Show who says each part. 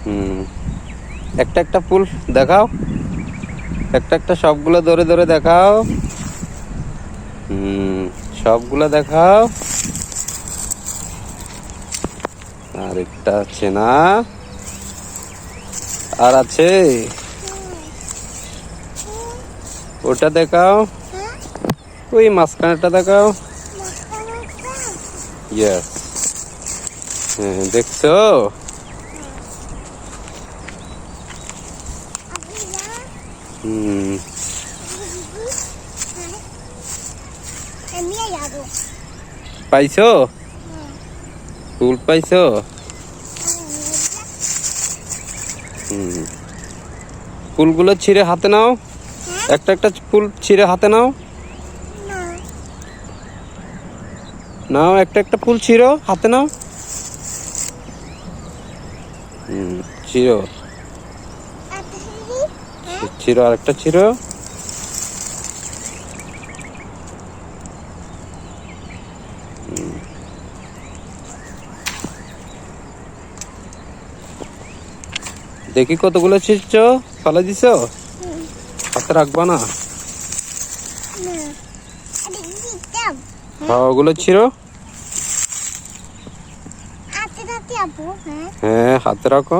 Speaker 1: হুম, একটা একটা ফুল দেখাও, একটা একটা সবগুলো ধরে ধরে দেখাও। হুম, সবগুলো দেখাও। আর একটা আছে না? আর আছে? ওটা দেখাও, ওই মাঝখানেরটা দেখাও। ইয়েস, হ্যাঁ দেখছো? হুম, পাইছো? ফুল পাইছো? হুম, ফুলগুলো ছিঁড়ে হাতে নাও, একটা একটা ফুল ছিঁড়ে হাতে নাও। নাও, একটা একটা ফুল ছিঁড়ো, হাতে নাও। হুম, ছিঁড়ো, ছিঁড়ো, আরেকটা ছিঁড়ো। দেখি কতগুলো ছিঁড়ছো, ফেলে দিছো? হাতে রাখবা না? হ্যাঁ, ওগুলো ছিঁড়ো। হ্যাঁ, হাতে রাখো।